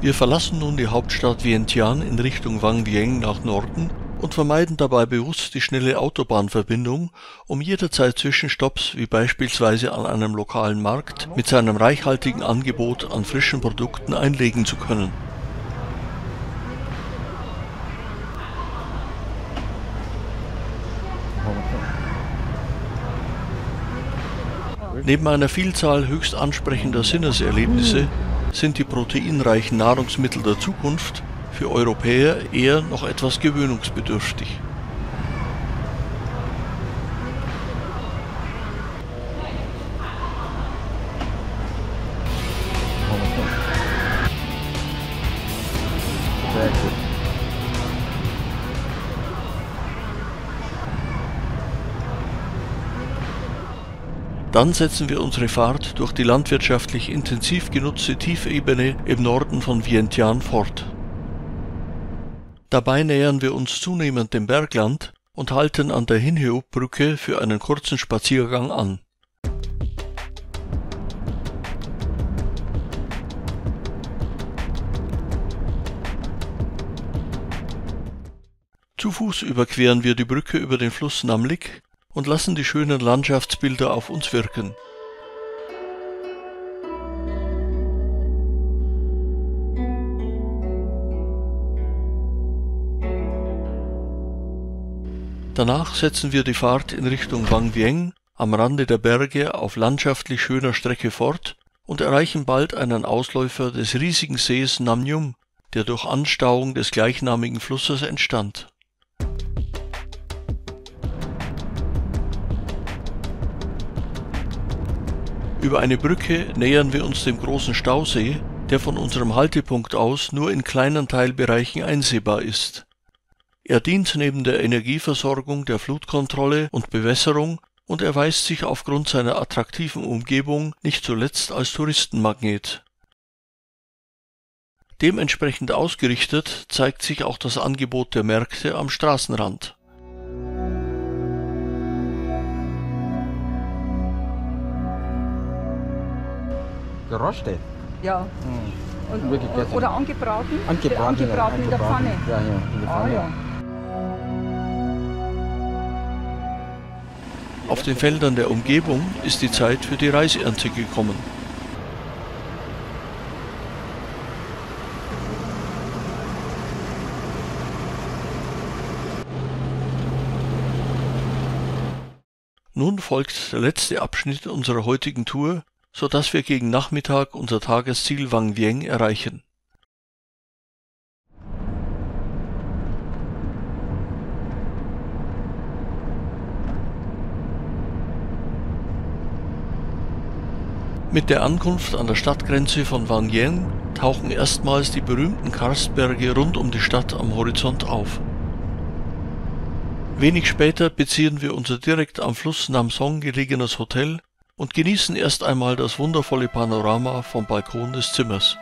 Wir verlassen nun die Hauptstadt Vientiane in Richtung Vang Vieng nach Norden und vermeiden dabei bewusst die schnelle Autobahnverbindung, um jederzeit Zwischenstopps wie beispielsweise an einem lokalen Markt mit seinem reichhaltigen Angebot an frischen Produkten einlegen zu können. Neben einer Vielzahl höchst ansprechender Sinneserlebnisse sind die proteinreichen Nahrungsmittel der Zukunft für Europäer eher noch etwas gewöhnungsbedürftig. Dann setzen wir unsere Fahrt durch die landwirtschaftlich intensiv genutzte Tiefebene im Norden von Vientiane fort. Dabei nähern wir uns zunehmend dem Bergland und halten an der Hin Heup-Brücke für einen kurzen Spaziergang an. Zu Fuß überqueren wir die Brücke über den Fluss Nam Lik und lassen die schönen Landschaftsbilder auf uns wirken. Danach setzen wir die Fahrt in Richtung Vang Vieng am Rande der Berge auf landschaftlich schöner Strecke fort und erreichen bald einen Ausläufer des riesigen Sees Nam Nhum, der durch Anstauung des gleichnamigen Flusses entstand. Über eine Brücke nähern wir uns dem großen Stausee, der von unserem Haltepunkt aus nur in kleinen Teilbereichen einsehbar ist. Er dient neben der Energieversorgung der Flutkontrolle und Bewässerung und erweist sich aufgrund seiner attraktiven Umgebung nicht zuletzt als Touristenmagnet. Dementsprechend ausgerichtet zeigt sich auch das Angebot der Märkte am Straßenrand. Geröstet? Ja. Und, Wirklich oder angebraten? Angebraten In der Pfanne? Ja, in der Pfanne. Ja. Auf den Feldern der Umgebung ist die Zeit für die Reisernte gekommen. Nun folgt der letzte Abschnitt unserer heutigen Tour, sodass wir gegen Nachmittag unser Tagesziel Vang Vieng erreichen. Mit der Ankunft an der Stadtgrenze von Vang Vieng tauchen erstmals die berühmten Karstberge rund um die Stadt am Horizont auf. Wenig später beziehen wir unser direkt am Fluss Nam Song gelegenes Hotel und genießen erst einmal das wundervolle Panorama vom Balkon des Zimmers.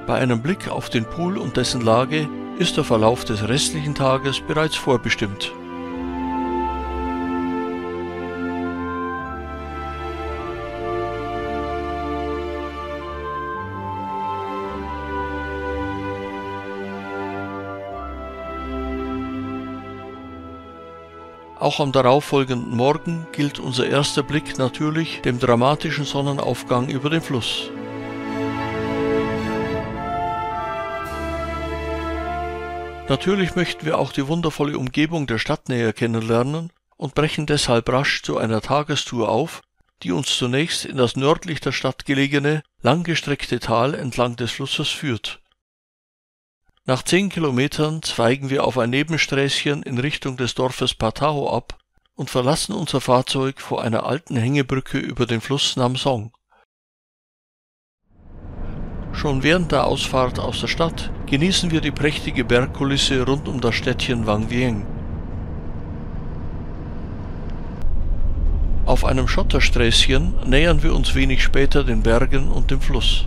Bei einem Blick auf den Pool und dessen Lage ist der Verlauf des restlichen Tages bereits vorbestimmt. Auch am darauffolgenden Morgen gilt unser erster Blick natürlich dem dramatischen Sonnenaufgang über den Fluss. Natürlich möchten wir auch die wundervolle Umgebung der Stadt näher kennenlernen und brechen deshalb rasch zu einer Tagestour auf, die uns zunächst in das nördlich der Stadt gelegene, langgestreckte Tal entlang des Flusses führt. Nach 10 Kilometern zweigen wir auf ein Nebensträßchen in Richtung des Dorfes Patao ab und verlassen unser Fahrzeug vor einer alten Hängebrücke über den Fluss Nam Song. Schon während der Ausfahrt aus der Stadt genießen wir die prächtige Bergkulisse rund um das Städtchen Vang Vieng. Auf einem Schottersträßchen nähern wir uns wenig später den Bergen und dem Fluss.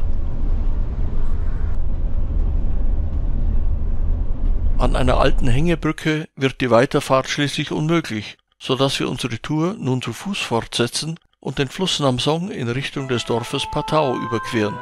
An einer alten Hängebrücke wird die Weiterfahrt schließlich unmöglich, so dass wir unsere Tour nun zu Fuß fortsetzen und den Fluss Namsong in Richtung des Dorfes Patao überqueren.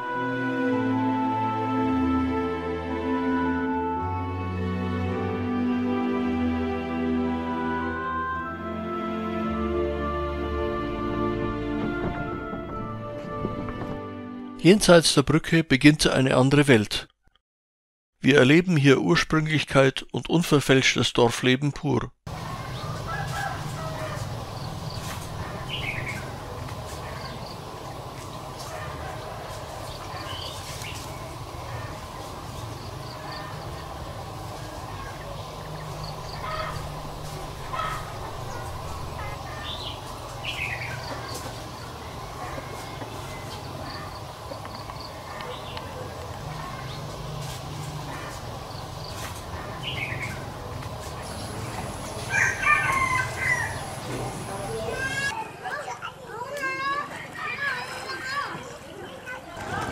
Jenseits der Brücke beginnt eine andere Welt. Wir erleben hier Ursprünglichkeit und unverfälschtes Dorfleben pur.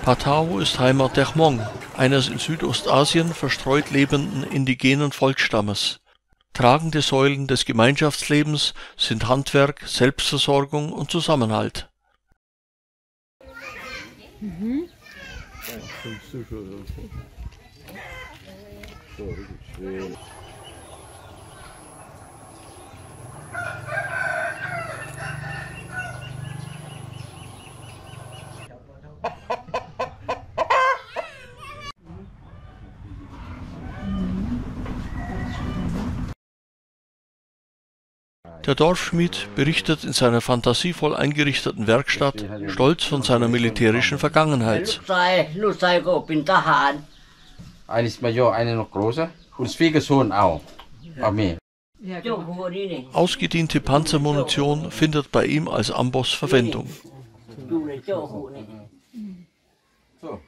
Patao ist Heimat der Hmong, eines in Südostasien verstreut lebenden indigenen Volksstammes. Tragende Säulen des Gemeinschaftslebens sind Handwerk, Selbstversorgung und Zusammenhalt. Der Dorfschmied berichtet in seiner fantasievoll eingerichteten Werkstatt stolz von seiner militärischen Vergangenheit. Eine ist Major, eine noch großer. Und Schwiegersohn auch. Armee. Ausgediente Panzermunition findet bei ihm als Amboss Verwendung. So.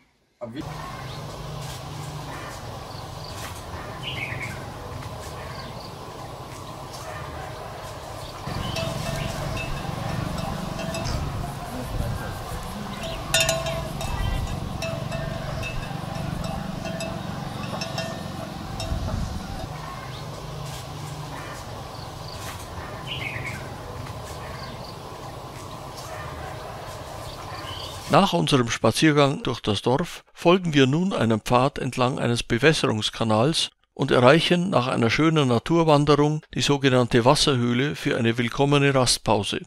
Nach unserem Spaziergang durch das Dorf folgen wir nun einem Pfad entlang eines Bewässerungskanals und erreichen nach einer schönen Naturwanderung die sogenannte Wasserhöhle für eine willkommene Rastpause.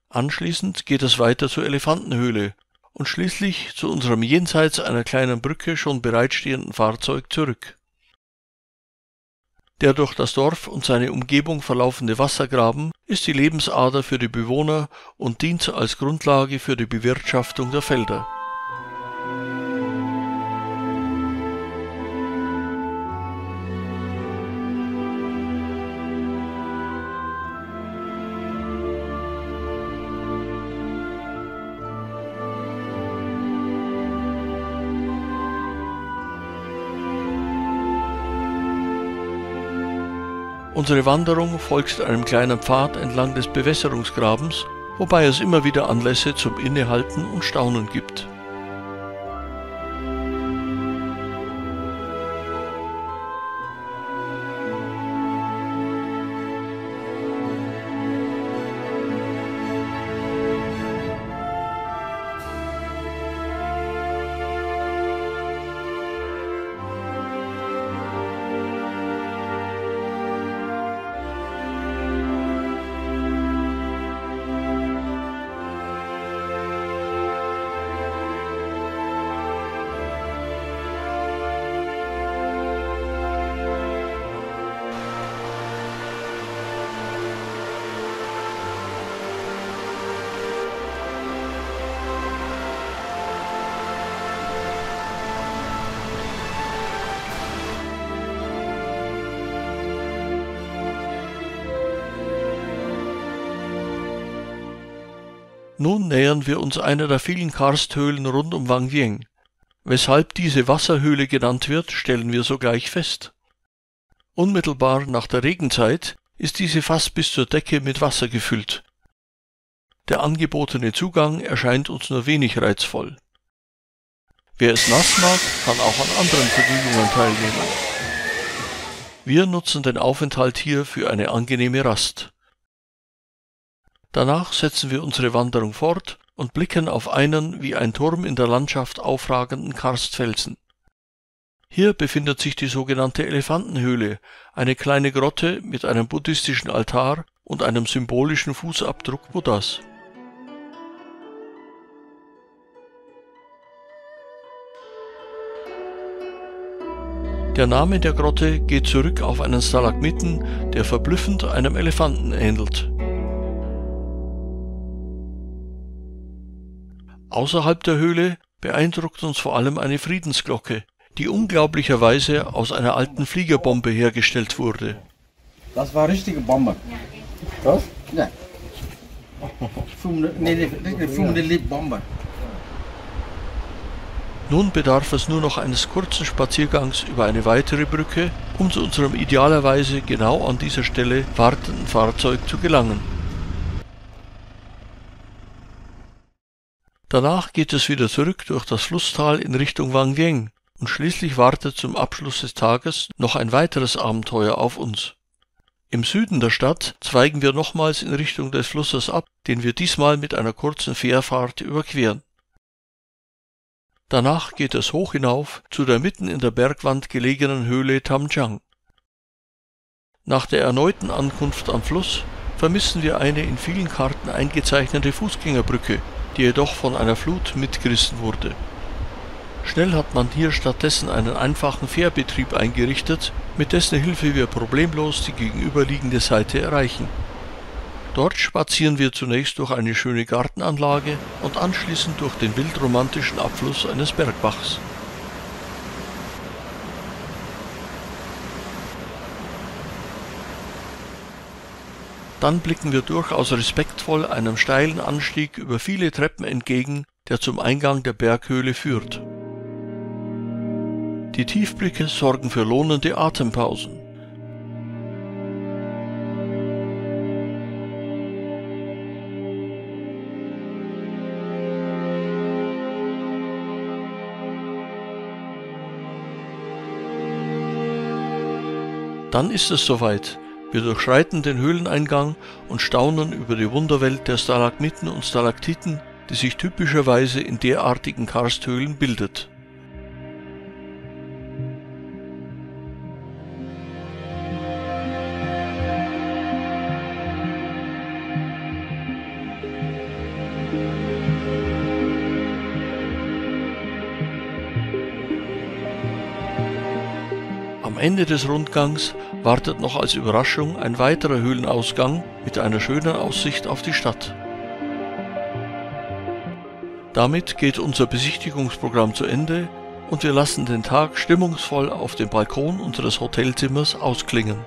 Anschließend geht es weiter zur Elefantenhöhle und schließlich zu unserem jenseits einer kleinen Brücke schon bereitstehenden Fahrzeug zurück. Der durch das Dorf und seine Umgebung verlaufende Wassergraben ist die Lebensader für die Bewohner und dient als Grundlage für die Bewirtschaftung der Felder. Unsere Wanderung folgt einem kleinen Pfad entlang des Bewässerungsgrabens, wobei es immer wieder Anlässe zum Innehalten und Staunen gibt. Nun nähern wir uns einer der vielen Karsthöhlen rund um Wang Vieng. Weshalb diese Wasserhöhle genannt wird, stellen wir sogleich fest. Unmittelbar nach der Regenzeit ist diese fast bis zur Decke mit Wasser gefüllt. Der angebotene Zugang erscheint uns nur wenig reizvoll. Wer es nass mag, kann auch an anderen Vergnügungen teilnehmen. Wir nutzen den Aufenthalt hier für eine angenehme Rast. Danach setzen wir unsere Wanderung fort und blicken auf einen wie ein Turm in der Landschaft aufragenden Karstfelsen. Hier befindet sich die sogenannte Elefantenhöhle, eine kleine Grotte mit einem buddhistischen Altar und einem symbolischen Fußabdruck Buddhas. Der Name der Grotte geht zurück auf einen Stalagmiten, der verblüffend einem Elefanten ähnelt. Außerhalb der Höhle beeindruckt uns vor allem eine Friedensglocke, die unglaublicherweise aus einer alten Fliegerbombe hergestellt wurde. Das war richtige Bombe. Das? Ja. Richtige Bombe. Nun bedarf es nur noch eines kurzen Spaziergangs über eine weitere Brücke, um zu unserem idealerweise genau an dieser Stelle wartenden Fahrzeug zu gelangen. Danach geht es wieder zurück durch das Flusstal in Richtung Wang Vieng und schließlich wartet zum Abschluss des Tages noch ein weiteres Abenteuer auf uns. Im Süden der Stadt zweigen wir nochmals in Richtung des Flusses ab, den wir diesmal mit einer kurzen Fährfahrt überqueren. Danach geht es hoch hinauf zu der mitten in der Bergwand gelegenen Höhle Tamjiang. Nach der erneuten Ankunft am Fluss vermissen wir eine in vielen Karten eingezeichnete Fußgängerbrücke, die jedoch von einer Flut mitgerissen wurde. Schnell hat man hier stattdessen einen einfachen Fährbetrieb eingerichtet, mit dessen Hilfe wir problemlos die gegenüberliegende Seite erreichen. Dort spazieren wir zunächst durch eine schöne Gartenanlage und anschließend durch den wildromantischen Abfluss eines Bergbachs. Dann blicken wir durchaus respektvoll einem steilen Anstieg über viele Treppen entgegen, der zum Eingang der Berghöhle führt. Die Tiefblicke sorgen für lohnende Atempausen. Dann ist es soweit. Wir durchschreiten den Höhleneingang und staunen über die Wunderwelt der Stalagmiten und Stalaktiten, die sich typischerweise in derartigen Karsthöhlen bildet. Am Ende des Rundgangs wartet noch als Überraschung ein weiterer Höhlenausgang mit einer schönen Aussicht auf die Stadt. Damit geht unser Besichtigungsprogramm zu Ende und wir lassen den Tag stimmungsvoll auf dem Balkon unseres Hotelzimmers ausklingen.